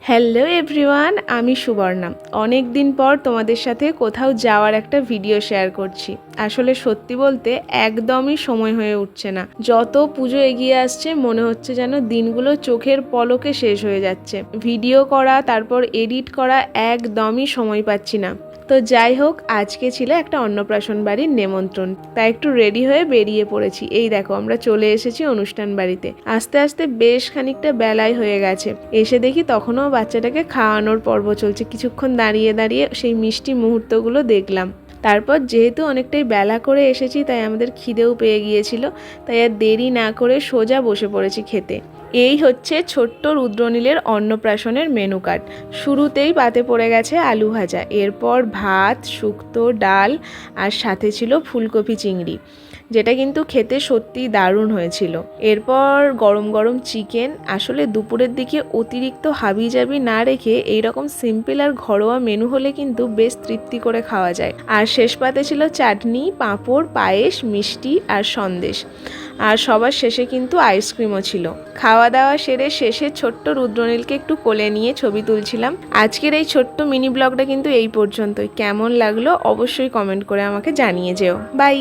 Hello everyone, আমি সুবর্ণা। অনেক দিন পর তোমাদের সাথে কোথাও যাওয়ার একটা ভিডিও শেয়ার করছি। আসলে সত্যি বলতে একদমই সময় হয়ে উঠছে না। যত পুজো এগিয়ে আসছে মনে হচ্ছে যেন দিনগুলো চোখের পলকে শেষ হয়ে যাচ্ছে। ভিডিও করা, তারপর এডিট করা, একদমই সময় পাচ্ছি না। তো যাই হোক, আজকে ছিল একটা অন্নপ্রাশন বাড়ির নেমন্ত্রণ, তাই একটু রেডি হয়ে বেরিয়ে পড়েছি। এই দেখো, আমরা চলে এসেছি অনুষ্ঠান বাড়িতে। আস্তে আস্তে বেশ খানিকটা বেলায় হয়ে গেছে। এসে দেখি তখনও বাচ্চাটাকে খাওয়ানোর পর্ব চলছে। কিছুক্ষণ দাঁড়িয়ে দাঁড়িয়ে সেই মিষ্টি মুহূর্তগুলো দেখলাম। তারপর যেহেতু অনেকটাই বেলা করে এসেছি, তাই আমাদের খিদেও পেয়ে গিয়েছিল, তাই আর দেরি না করে সোজা বসে পড়েছি খেতে। এই হচ্ছে ছোট্ট রুদ্রনীলের অন্নপ্রাশনের মেনু কার্ড। শুরুতেই পাতে পড়ে গেছে আলু ভাজা, এরপর ভাত, শুক্তো, ডাল, আর সাথে ছিল ফুলকপি চিংড়ি, যেটা কিন্তু খেতে সত্যি দারুণ হয়েছিল। এরপর গরম গরম চিকেন। আসলে দুপুরের দিকে অতিরিক্ত হাবিজাবি না রেখে এইরকম সিম্পল আর ঘরোয়া মেনু হলে কিন্তু বেশ তৃপ্তি করে খাওয়া যায়। আর শেষ পাতে ছিল চাটনি, পাঁপড়, পায়েস, মিষ্টি আর সন্দেশ। আর সবার শেষে কিন্তু আইসক্রিমও ছিল। খাওয়া দাওয়া সেরে শেষে ছোট্ট রুদ্রনীলকে একটু কোলে নিয়ে ছবি তুলছিলাম। আজকের এই ছোট্ট মিনি ব্লগটা কিন্তু এই পর্যন্তই। কেমন লাগলো অবশ্যই কমেন্ট করে আমাকে জানিয়ে যেও। বাই।